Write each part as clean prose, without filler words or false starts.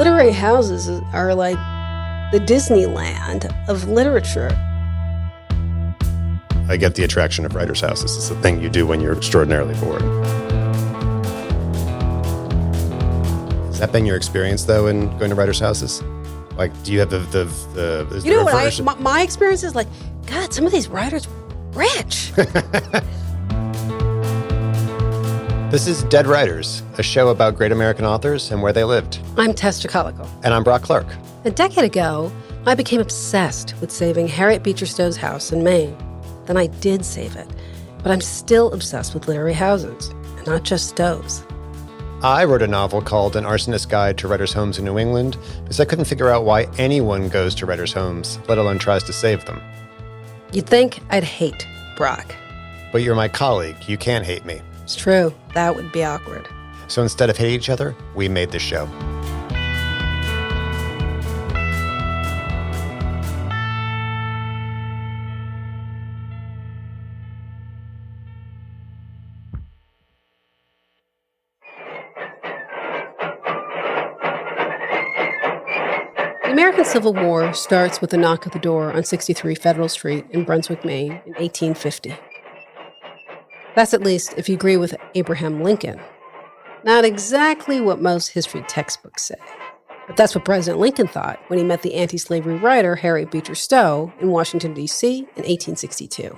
Literary houses are like the Disneyland of literature. I get the attraction of writers' houses. It's the thing you do when you're extraordinarily bored. Has that been your experience, though, in going to writers' houses? Like, do you have the you know what? My experience is like, God, some of these writers rich. This is Dead Writers, a show about great American authors and where they lived. I'm Tess Chicalico. And I'm Brock Clark. A decade ago, I became obsessed with saving Harriet Beecher Stowe's house in Maine. Then I did save it, but I'm still obsessed with literary houses, and not just Stowe's. I wrote a novel called An Arsonist's Guide to Writers' Homes in New England because I couldn't figure out why anyone goes to writers' homes, let alone tries to save them. You'd think I'd hate Brock. But you're my colleague. You can't hate me. It's true. That would be awkward. So instead of hating each other, we made this show. The American Civil War starts with a knock at the door on 63 Federal Street in Brunswick, Maine in 1850. That's at least if you agree with Abraham Lincoln. Not exactly what most history textbooks say, but that's what President Lincoln thought when he met the anti-slavery writer Harriet Beecher Stowe in Washington, D.C. in 1862.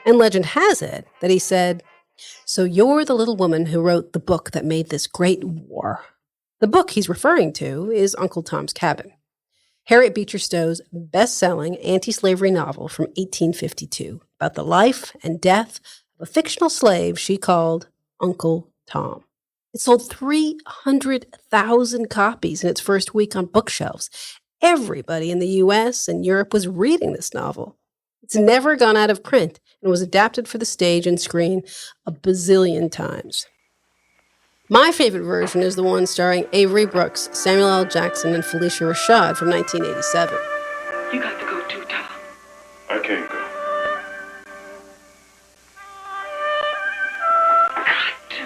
And legend has it that he said, "So you're the little woman who wrote the book that made this great war." The book he's referring to is Uncle Tom's Cabin, Harriet Beecher Stowe's best-selling anti-slavery novel from 1852 about the life and death of a fictional slave she called Uncle Tom. It sold 300,000 copies in its first week on bookshelves. Everybody in the U.S. and Europe was reading this novel. It's never gone out of print and was adapted for the stage and screen a bazillion times. My favorite version is the one starring Avery Brooks, Samuel L. Jackson, and Felicia Rashad from 1987. You got to go too, Tom. I can't go. Got to.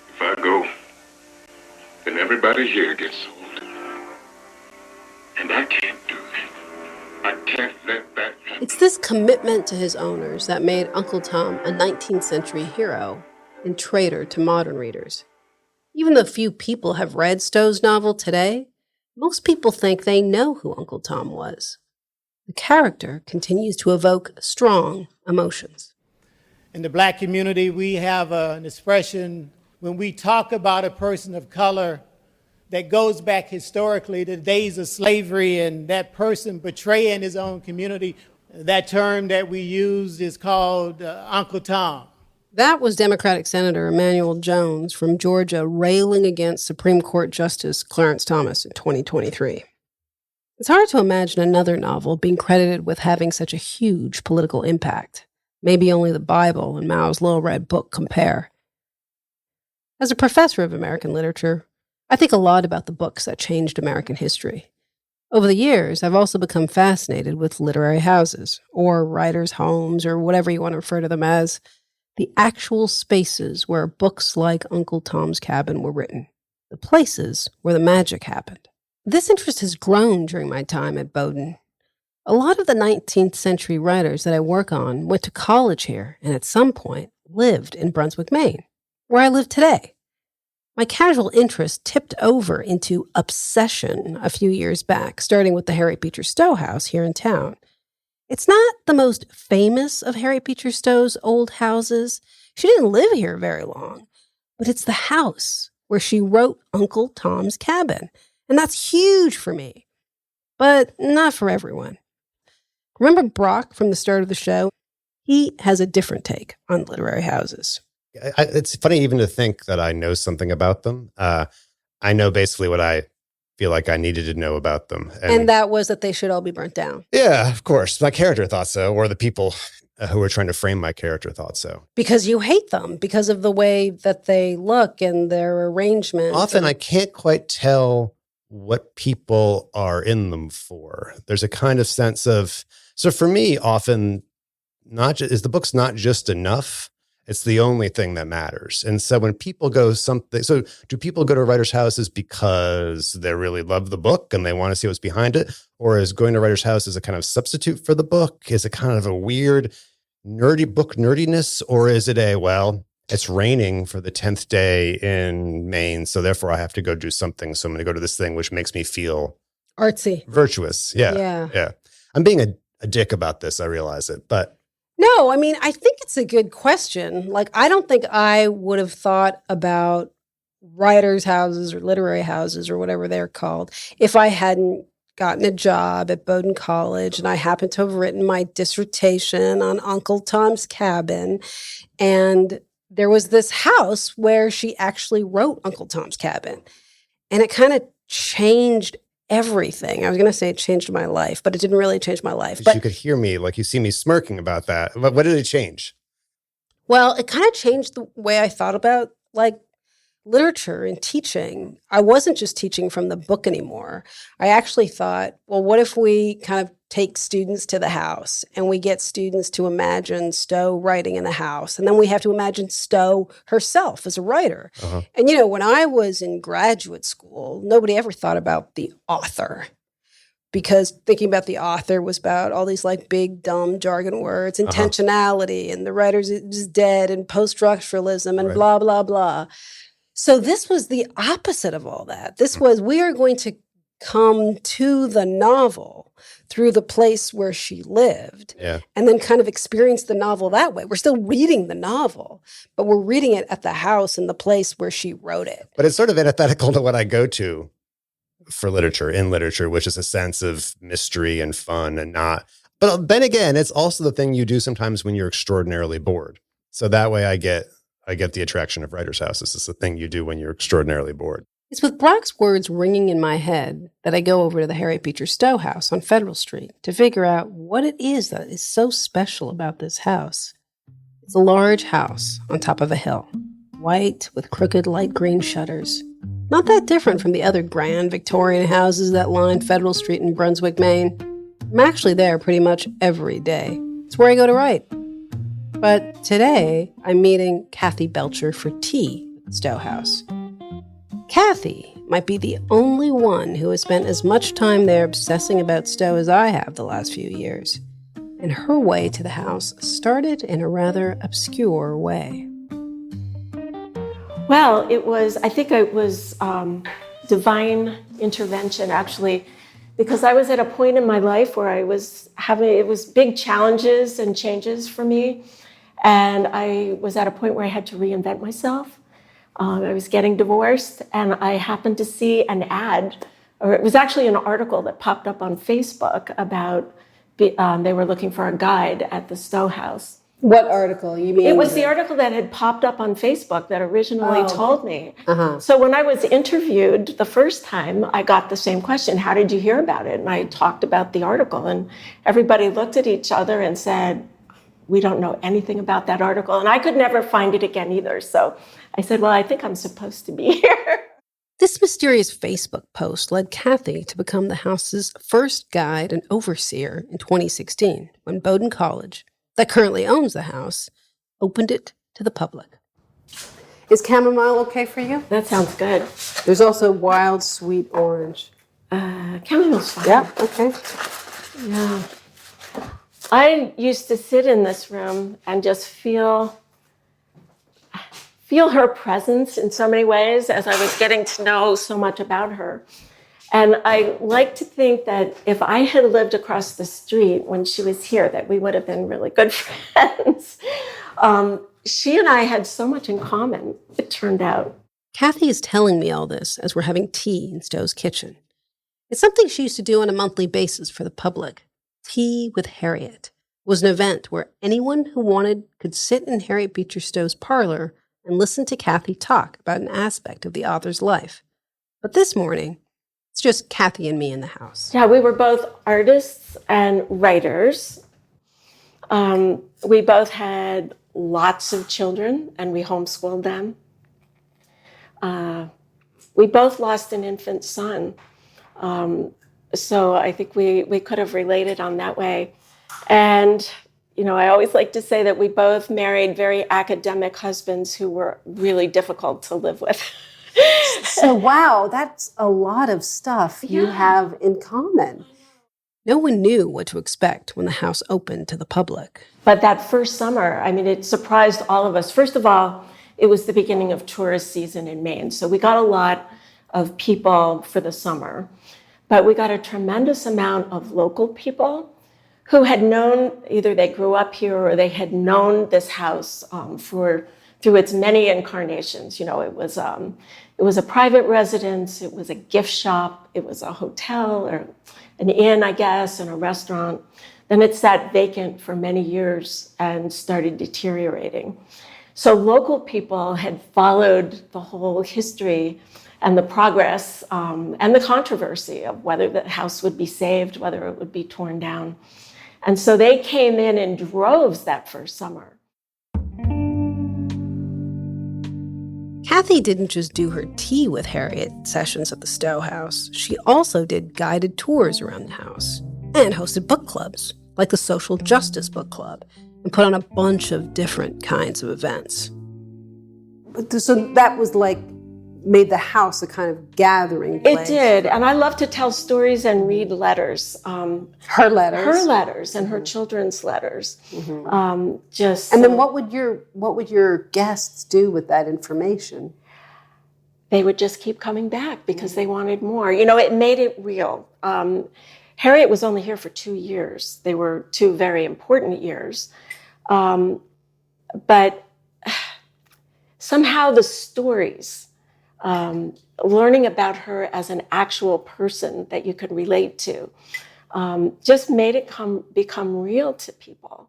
If I go, then everybody here gets sold. And I can't do that. I can't let that happen. It's this commitment to his owners that made Uncle Tom a 19th century hero and traitor to modern readers. Even though few people have read Stowe's novel today, most people think they know who Uncle Tom was. The character continues to evoke strong emotions. In the Black community, we have an expression when we talk about a person of color that goes back historically to the days of slavery and that person betraying his own community. That term that we use is called Uncle Tom. That was Democratic Senator Emanuel Jones from Georgia railing against Supreme Court Justice Clarence Thomas in 2023. It's hard to imagine another novel being credited with having such a huge political impact. Maybe only the Bible and Mao's Little-Red Book compare. As a professor of American literature, I think a lot about the books that changed American history. Over the years, I've also become fascinated with literary houses, or writers' homes, or whatever you want to refer to them as, the actual spaces where books like Uncle Tom's Cabin were written, the places where the magic happened. This interest has grown during my time at Bowdoin. A lot of the 19th century writers that I work on went to college here and at some point lived in Brunswick, Maine, where I live today. My casual interest tipped over into obsession a few years back, starting with the Harriet Beecher Stowe house here in town. It's not the most famous of Harriet Beecher Stowe's old houses. She didn't live here very long, but it's the house where she wrote Uncle Tom's Cabin, and that's huge for me, but not for everyone. Remember Brock from the start of the show? He has a different take on literary houses. It's funny even to think that I know something about them. I know basically what I feel like I needed to know about them. And that was that they should all be burnt down. Yeah, of course. My character thought so, or the people who were trying to frame my character thought so. Because you hate them, because of the way that they look and their arrangement. Often I can't quite tell what people are in them for. There's a kind of sense of, so for me, often, is the book's not just enough. It's the only thing that matters. And so when people go so do people go to writers' houses because they really love the book and they want to see what's behind it? Or is going to writers' house as a kind of substitute for the book? Is it kind of a weird nerdy book nerdiness? Or is it it's raining for the 10th day in Maine, so therefore I have to go do something. So I'm going to go to this thing, which makes me feel artsy, virtuous. Yeah. I'm being a dick about this. I realize it, but no, I mean, I think it's a good question. Like, I don't think I would have thought about writers' houses or literary houses or whatever they're called if I hadn't gotten a job at Bowdoin College and I happened to have written my dissertation on Uncle Tom's Cabin. And there was this house where she actually wrote Uncle Tom's Cabin. And it kind of changed everything. I was going to say it changed my life, but it didn't really change my life. But you could hear me, like you see me smirking about that. What did it change? Well, it kind of changed the way I thought about like literature and teaching. I wasn't just teaching from the book anymore. I actually thought, well, what if we kind of take students to the house and we get students to imagine Stowe writing in the house, and then we have to imagine Stowe herself as a writer. And, you know, when I was in graduate school, nobody ever thought about the author, because thinking about the author was about all these like big, dumb jargon words, intentionality, and the writer is dead, and post-structuralism, and blah, blah, blah. So this was the opposite of all that. This was, we are going to come to the novel through the place where she lived, and then kind of experience the novel that way. We're still reading the novel, but we're reading it at the house and the place where she wrote it. But it's sort of antithetical to what I go to for in literature, which is a sense of mystery and fun and not. But then again, it's also the thing you do sometimes when you're extraordinarily bored. So that way I get the attraction of writers' houses. It's the thing you do when you're extraordinarily bored. It's with Brock's words ringing in my head that I go over to the Harriet Beecher Stowe house on Federal Street to figure out what it is that is so special about this house. It's a large house on top of a hill, white with crooked light green shutters. Not that different from the other grand Victorian houses that line Federal Street in Brunswick, Maine. I'm actually there pretty much every day. It's where I go to write. But today, I'm meeting Kathy Belcher for tea at the Stowe house. Kathy might be the only one who has spent as much time there obsessing about Stowe as I have the last few years. And her way to the house started in a rather obscure way. Well, I think it was divine intervention, actually, because I was at a point in my life where it was big challenges and changes for me. And I was at a point where I had to reinvent myself. I was getting divorced, and I happened to see an ad, or it was actually an article that popped up on Facebook about they were looking for a guide at the Stowe house. What article? You mean? It was the article that had popped up on Facebook that originally told me. So when I was interviewed the first time, I got the same question, how did you hear about it? And I talked about the article, and everybody looked at each other and said, we don't know anything about that article. And I could never find it again either. So I said, well, I think I'm supposed to be here. This mysterious Facebook post led Kathy to become the house's first guide and overseer in 2016, when Bowdoin College, that currently owns the house, opened it to the public. Is chamomile okay for you? That sounds good. There's also wild sweet orange. Chamomile's fine. Yeah, okay. Yeah. I used to sit in this room and just feel her presence in so many ways as I was getting to know so much about her. And I like to think that if I had lived across the street when she was here, that we would have been really good friends. She and I had so much in common, it turned out. Kathy is telling me all this as we're having tea in Stowe's kitchen. It's something she used to do on a monthly basis for the public. Tea with Harriet was an event where anyone who wanted could sit in Harriet Beecher Stowe's parlor and listen to Kathy talk about an aspect of the author's life. But this morning, it's just Kathy and me in the house. Yeah, we were both artists and writers. We both had lots of children, and we homeschooled them. We both lost an infant son. So I think we could have related on that way. And, I always like to say that we both married very academic husbands who were really difficult to live with. So, wow, that's a lot of stuff you have in common. No one knew what to expect when the house opened to the public. But that first summer, it surprised all of us. First of all, it was the beginning of tourist season in Maine. So we got a lot of people for the summer. But we got a tremendous amount of local people who had known, either they grew up here or they had known this house through its many incarnations. It was a private residence, it was a gift shop, it was a hotel or an inn, I guess, and a restaurant. Then it sat vacant for many years and started deteriorating. So local people had followed the whole history and the progress and the controversy of whether the house would be saved, whether it would be torn down. And so they came in droves that first summer. Kathy didn't just do her tea with Harriet sessions at the Stowe house. She also did guided tours around the house and hosted book clubs, like the Social Justice Book Club, and put on a bunch of different kinds of events. So that was made the house a kind of gathering place. It did, and I love to tell stories and read letters. Her letters? Her letters and her children's letters. Mm-hmm. And then what would your guests do with that information? They would just keep coming back because they wanted more. It made it real. Harriet was only here for 2 years. They were 2 very important years. But somehow the stories, learning about her as an actual person that you could relate to, just made it become real to people.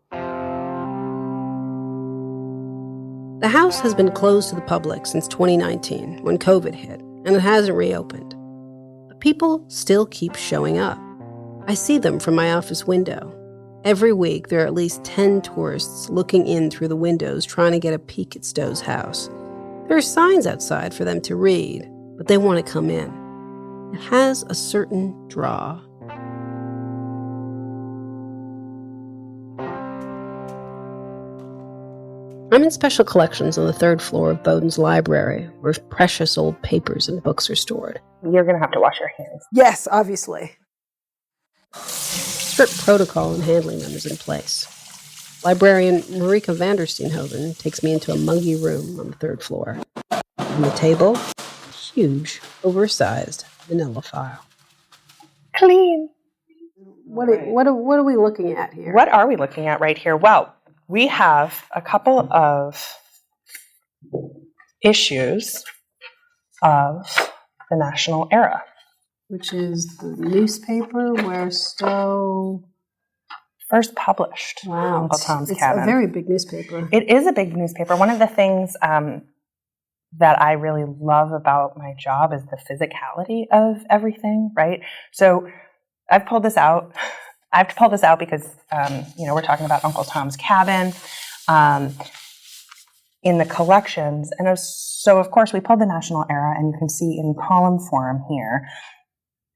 The house has been closed to the public since 2019 when COVID hit, and it hasn't reopened. But people still keep showing up. I see them from my office window. Every week, there are at least 10 tourists looking in through the windows trying to get a peek at Stowe's house. There are signs outside for them to read, but they want to come in. It has a certain draw. I'm in special collections on the 3rd floor of Bowdoin's library, where precious old papers and books are stored. You're going to have to wash your hands. Yes, obviously. Strict protocol in handling them is in place. Librarian Marika Vandersteenhoven takes me into a mungy room on the 3rd floor. On the table, huge, oversized vanilla file. Clean. What are we looking at here? What are we looking at right here? Well, we have a couple of issues of the National Era. Which is the newspaper where Stowe first published. Wow, Uncle Tom's Cabin. It's a very big newspaper. It is a big newspaper. One of the things that I really love about my job is the physicality of everything, right? So I've pulled this out. Because, we're talking about Uncle Tom's Cabin in the collections. And so, of course, we pulled the National Era, and you can see in column form here.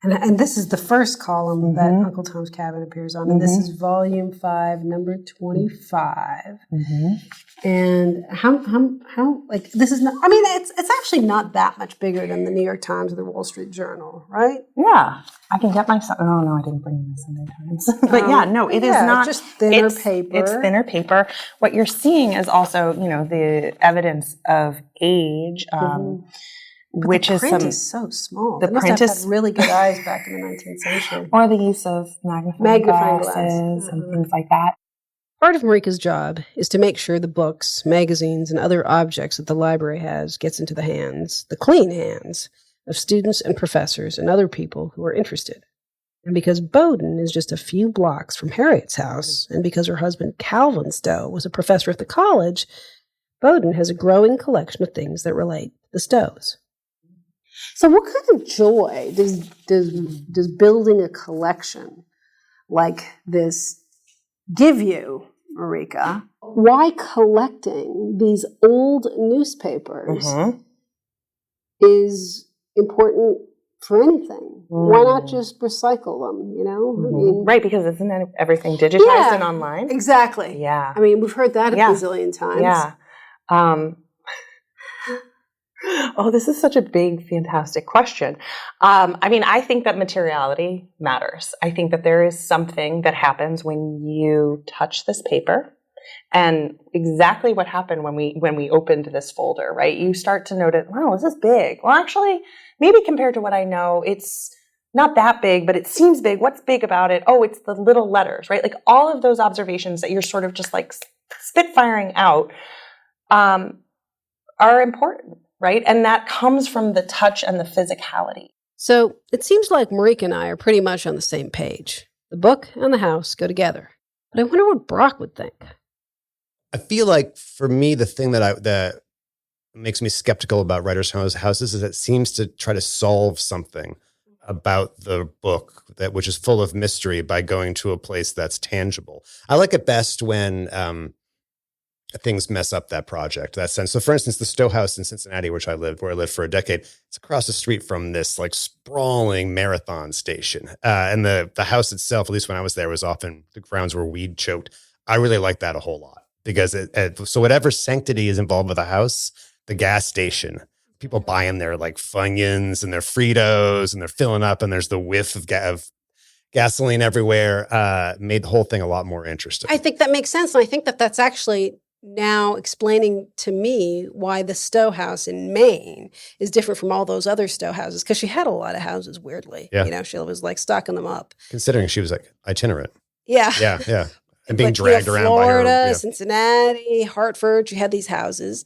And this is the first column that Uncle Tom's Cabin appears on. And this is volume 5, number 25. And how this is not, it's actually not that much bigger than the New York Times or the Wall Street Journal, right? Yeah. I can get my, oh no, I didn't bring my Sunday Times. But yeah, no, it is not. Just thinner paper. It's thinner paper. What you're seeing is also, the evidence of age, which is the print is so small. The print must have had really good eyes back in the 19th century. Or the use of magnifying glasses and things like that. Part of Marika's job is to make sure the books, magazines, and other objects that the library has gets into the hands, the clean hands, of students and professors and other people who are interested. And because Bowdoin is just a few blocks from Harriet's house, and because her husband Calvin Stowe was a professor at the college, Bowdoin has a growing collection of things that relate to the Stowes. So what kind of joy does building a collection like this give you, Marika? Why collecting these old newspapers is important for anything. Why not just recycle them, you know? I mean, Right, because isn't that everything digitized and online? Exactly. Yeah. I mean, we've heard that a bazillion times. Yeah. Oh, this is such a big, fantastic question. I mean, I think that materiality matters. I think that there is something that happens when you touch this paper. And exactly what happened when we opened this folder, right? You start to notice, wow, this is big. Well, actually, maybe compared to what I know, it's not that big, but it seems big. What's big about it? Oh, it's the little letters, right? Like all of those observations that you're sort of just like spitfiring out are important, right? And that comes from the touch and the physicality. So it seems like Marika and I are pretty much on the same page. The book and the house go together. But I wonder what Brock would think. I feel like for me, the thing that makes me skeptical about writers' houses is it seems to try to solve something about the book which is full of mystery by going to a place that's tangible. I like it best when things mess up that project, that sense. So for instance, the Stowe house in Cincinnati, where I lived for a decade, it's across the street from this like sprawling marathon station. And the house itself, at least when I was there, was often, the grounds were weed choked. I really like that a whole lot because so whatever sanctity is involved with the house, the gas station, people buying their like Funyuns and their Fritos and they're filling up and there's the whiff of gasoline everywhere, made the whole thing a lot more interesting. I think that makes sense. And I think that that's actually now explaining to me why the Stowe house in Maine is different from all those other Stowe houses, because she had a lot of houses, weirdly. Yeah. You know, she was like stocking them up. Considering she was like itinerant. Yeah. Yeah. And being But, dragged around by her. Florida, Yeah. Cincinnati, Hartford, she had these houses.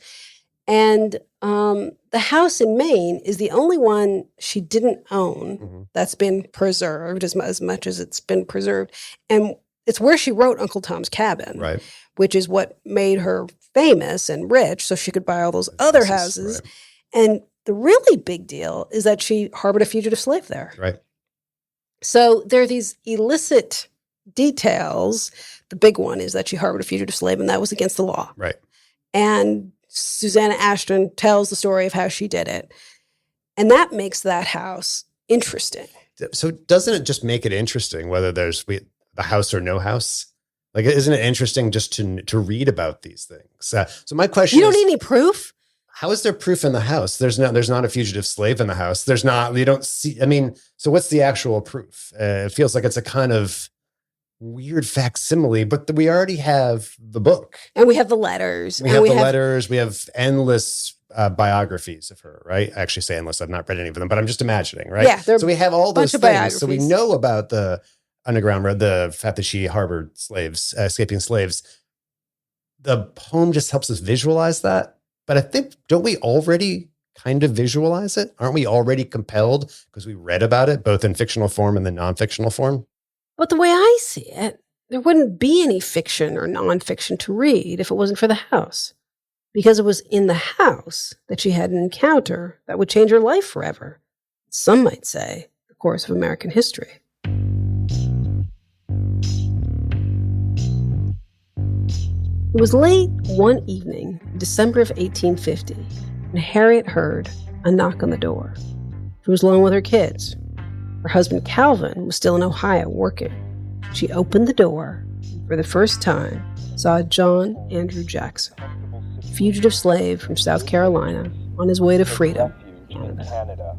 And the house in Maine is the only one she didn't own that's been preserved as much as it's been preserved. And it's where she wrote Uncle Tom's Cabin, Right. which is what made her famous and rich, so she could buy all those other houses. Right. And the really big deal is that she harbored a fugitive slave there. Right. So there are these illicit details. The big one is that she harbored a fugitive slave, and that was against the law. Right. And Susanna Aston tells the story of how she did it. And that makes that house interesting. So doesn't it just make it interesting whether there's the house or no house? Like, isn't it interesting just to read about these things? So my question is, you don't need any proof? how is there proof in the house? There's not a fugitive slave in the house. You don't see, I mean, so what's the actual proof? It feels like it's a kind of weird facsimile, but we already have the book. And we have the letters. We have the letters. We have endless biographies of her, right? I actually say endless. I've not read any of them, but I'm just imagining, right? Yeah. So we have all those bunch of things. So we biographies. know about the Underground Road, the fact that she harbored slaves, escaping slaves. The poem just helps us visualize that. But I think, don't we already kind of visualize it? Aren't we already compelled because we read about it, both in fictional form and the non-fictional form? But the way I see it, there wouldn't be any fiction or nonfiction to read if it wasn't for the house. Because it was in the house that she had an encounter that would change her life forever. Some might say the course of American history. It was late one evening, in December of 1850, when Harriet heard a knock on the door. She was alone with her kids. Her husband, Calvin, was still in Ohio working. She opened the door and, for the first time, saw John Andrew Jackson, fugitive slave from South Carolina, on his way to freedom, Canada.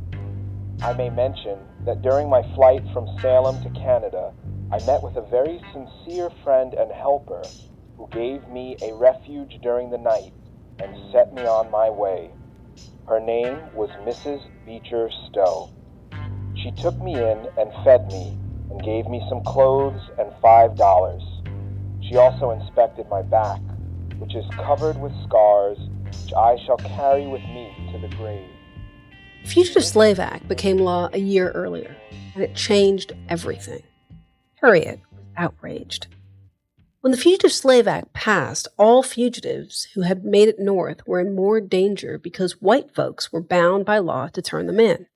I may mention that during my flight from Salem to Canada, I met with a very sincere friend and helper who gave me a refuge during the night and set me on my way. Her name was Mrs. Beecher Stowe. She took me in and fed me and gave me some clothes and $5. She also inspected my back, which is covered with scars, which I shall carry with me to the grave. The Fugitive Slave Act became law a year earlier, and it changed everything. Harriet was outraged. When the Fugitive Slave Act passed, all fugitives who had made it north were in more danger because white folks were bound by law to turn them in.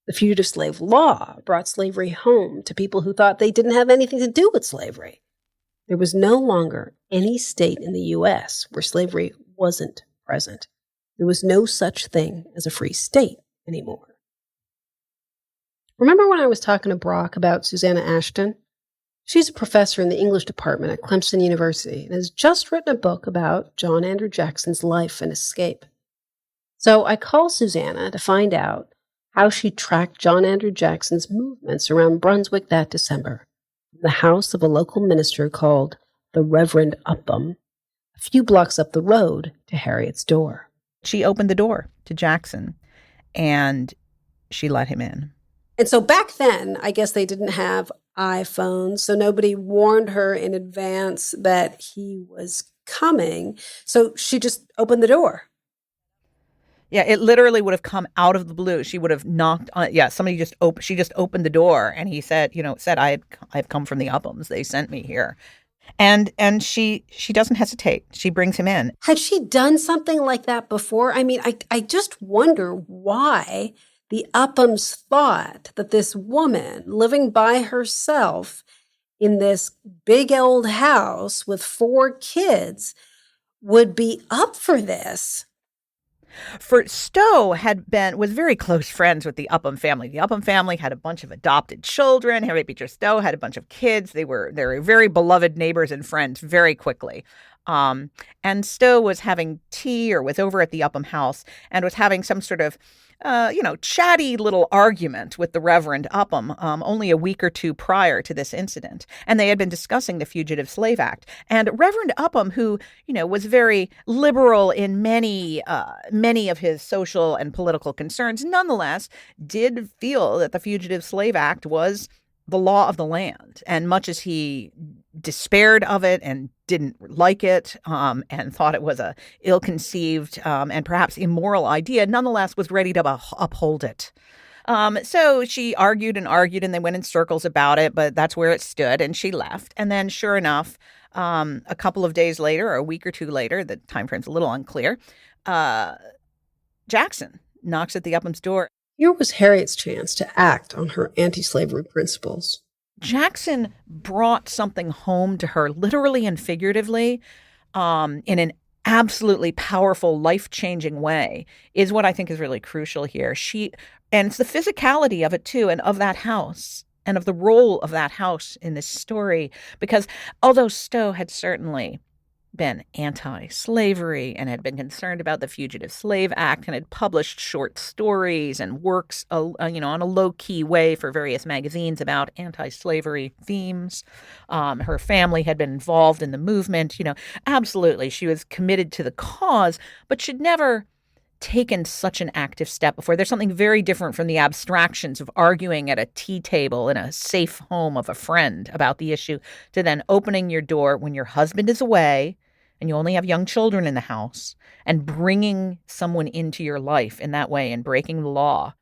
The Fugitive Slave Law brought slavery home to people who thought they didn't have anything to do with slavery. There was no longer any state in the U.S. where slavery wasn't present. There was no such thing as a free state anymore. Remember when I was talking to Brock about Susanna Aston? She's a professor in the English department at Clemson University and has just written a book about John Andrew Jackson's life and escape. So I called Susanna to find out how she tracked John Andrew Jackson's movements around Brunswick that December, from the house of a local minister called the Reverend Upham, a few blocks up the road to Harriet's door. She opened the door to Jackson, and she let him in. And so back then, I guess they didn't have iPhones, so nobody warned her in advance that he was coming. So she just opened the door. Yeah, it literally would have come out of the blue. She would have knocked on. Yeah, somebody just opened. She just opened the door, and he said, I've come from the Uphams. They sent me here, and she doesn't hesitate. She brings him in. Had she done something like that before? I mean, I just wonder why the Uphams thought that this woman living by herself in this big old house with 4 kids would be up for this. For Stowe was very close friends with the Upham family. The Upham family had a bunch of adopted children. Harriet Beecher Stowe had a bunch of kids. They were very beloved neighbors and friends very quickly. And Stowe was having tea or was over at the Upham house and was having some sort of chatty little argument with the Reverend Upham only a week or two prior to this incident. And they had been discussing the Fugitive Slave Act. And Reverend Upham, who, was very liberal in many of his social and political concerns, nonetheless did feel that the Fugitive Slave Act was the law of the land. And much as he despaired of it and didn't like it and thought it was a ill-conceived and perhaps immoral idea, nonetheless was ready to uphold it. So she argued and they went in circles about it, but that's where it stood, and she left. And then sure enough, a couple of days later, or a week or two later, the time frame's a little unclear, Jackson knocks at the Upham's door. Here was Harriet's chance to act on her anti-slavery principles. Jackson brought something home to her, literally and figuratively, in an absolutely powerful, life-changing way, is what I think is really crucial here. And it's the physicality of it, too, and of that house, and of the role of that house in this story. Because although Stowe had certainly been anti-slavery and had been concerned about the Fugitive Slave Act and had published short stories and works, on a low-key way for various magazines about anti-slavery themes. Her family had been involved in the movement. Absolutely, she was committed to the cause, but she'd never taken such an active step before. There's something very different from the abstractions of arguing at a tea table in a safe home of a friend about the issue to then opening your door when your husband is away and you only have young children in the house, and bringing someone into your life in that way and breaking the law.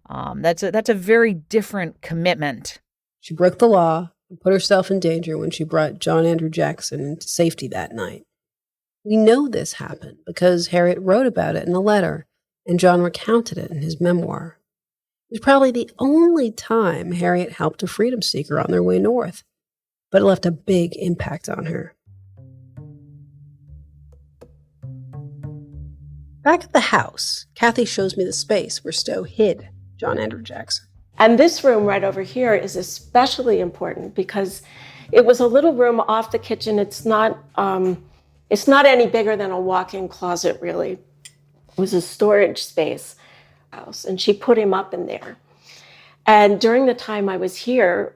That's a very different commitment. She broke the law and put herself in danger when she brought John Andrew Jackson into safety that night. We know this happened because Harriet wrote about it in a letter, and John recounted it in his memoir. It was probably the only time Harriet helped a freedom seeker on their way north, but it left a big impact on her. Back at the house, Kathy shows me the space where Stowe hid John Andrew Jackson. And this room right over here is especially important because it was a little room off the kitchen. It's not any bigger than a walk-in closet, really. It was a storage space house, and she put him up in there. And during the time I was here,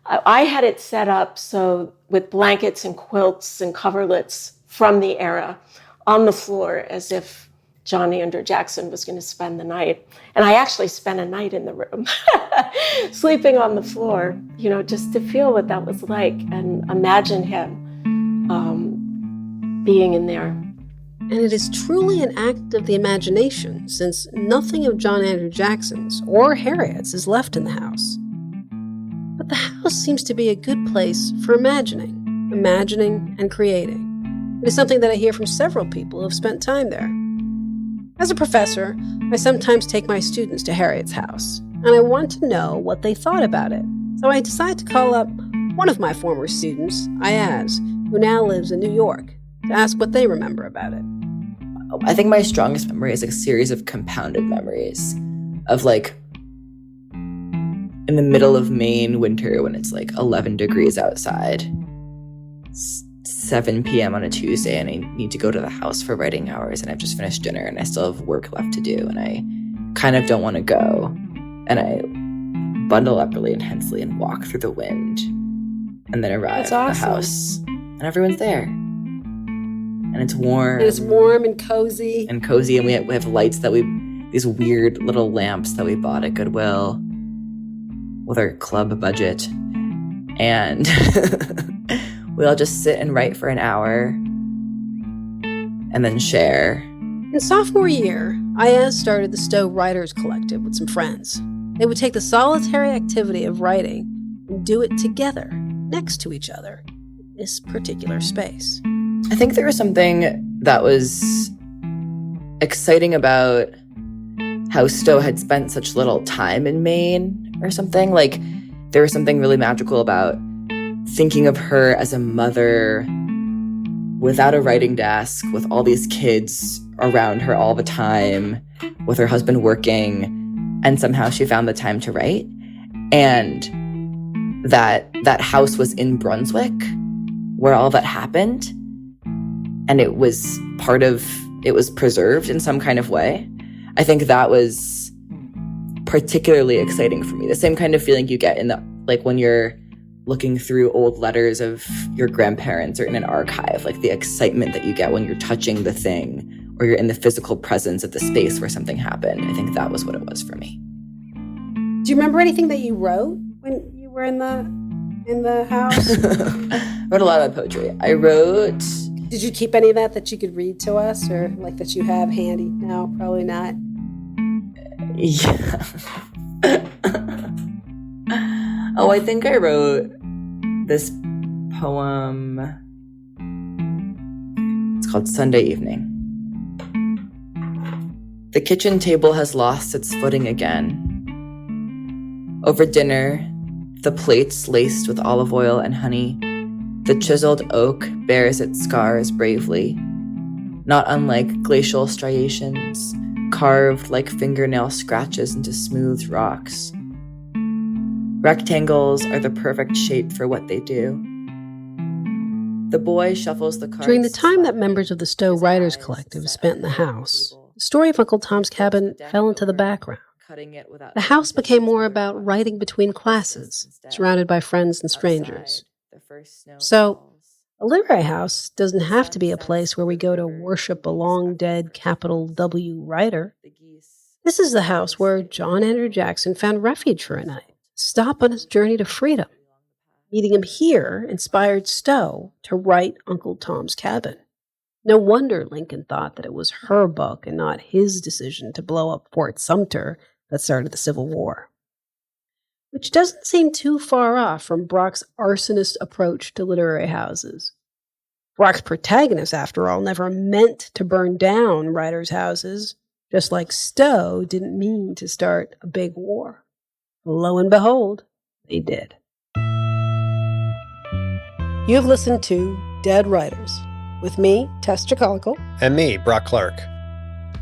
I had it set up so with blankets and quilts and coverlets from the era on the floor as if John Andrew Jackson was going to spend the night. And I actually spent a night in the room, sleeping on the floor, just to feel what that was like and imagine him being in there. And it is truly an act of the imagination, since nothing of John Andrew Jackson's or Harriet's is left in the house. But the house seems to be a good place for imagining and creating. It is something that I hear from several people who have spent time there. As a professor, I sometimes take my students to Harriet's house, and I want to know what they thought about it. So I decide to call up one of my former students, Ayaz, who now lives in New York, to ask what they remember about it. I think my strongest memory is a series of compounded memories of in the middle of Maine winter when it's like 11 degrees outside. It's 7 p.m. on a Tuesday and I need to go to the house for writing hours and I've just finished dinner and I still have work left to do and I kind of don't want to go. And I bundle up really intensely and walk through the wind and then arrive at the house and everyone's there. And it's warm. And it's warm and cozy. And cozy, and we have lights these weird little lamps that we bought at Goodwill with our club budget. And we all just sit and write for an hour and then share. In sophomore year, Aya started the Stowe Writers Collective with some friends. They would take the solitary activity of writing and do it together, next to each other, in this particular space. I think there was something that was exciting about how Stowe had spent such little time in Maine or something. Like, there was something really magical about thinking of her as a mother without a writing desk, with all these kids around her all the time, with her husband working, and somehow she found the time to write. And that house was in Brunswick, where all that happened. And it was preserved in some kind of way. I think that was particularly exciting for me. The same kind of feeling you get when you're looking through old letters of your grandparents or in an archive, like the excitement that you get when you're touching the thing or you're in the physical presence of the space where something happened. I think that was what it was for me. Do you remember anything that you wrote when you were in the house? I wrote a lot of poetry. I wrote... Did you keep any of that you could read to us, or like that you have handy? No, probably not. Yeah. Oh, I think I wrote this poem. It's called Sunday Evening. The kitchen table has lost its footing again. Over dinner, the plates laced with olive oil and honey, the chiseled oak bears its scars bravely, not unlike glacial striations, carved like fingernail scratches into smooth rocks. Rectangles are the perfect shape for what they do. The boy shuffles the cards. During the time that members of the Stowe Writers Collective spent in the house, the story of Uncle Tom's Cabin fell into the background. The house became more about writing between classes, surrounded by friends and strangers. So, a literary house doesn't have to be a place where we go to worship a long-dead capital W writer. This is the house where John Andrew Jackson found refuge for a night, stop on his journey to freedom. Meeting him here inspired Stowe to write Uncle Tom's Cabin. No wonder Lincoln thought that it was her book and not his decision to blow up Fort Sumter that started the Civil War. Which doesn't seem too far off from Brock's arsonist approach to literary houses. Brock's protagonist, after all, never meant to burn down writers' houses, just like Stowe didn't mean to start a big war. Lo and behold, they did. You've listened to Dead Writers, with me, Tess Chicalico. And me, Brock Clark.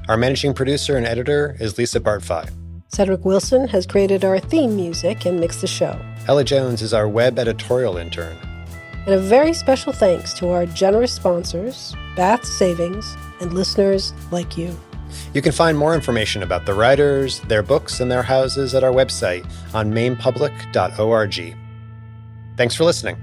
Our managing producer and editor is Lisa Bartfai. Cedric Wilson has created our theme music and mixed the show. Ella Jones is our web editorial intern. And a very special thanks to our generous sponsors, Bath Savings, and listeners like you. You can find more information about the writers, their books, and their houses at our website on mainpublic.org. Thanks for listening.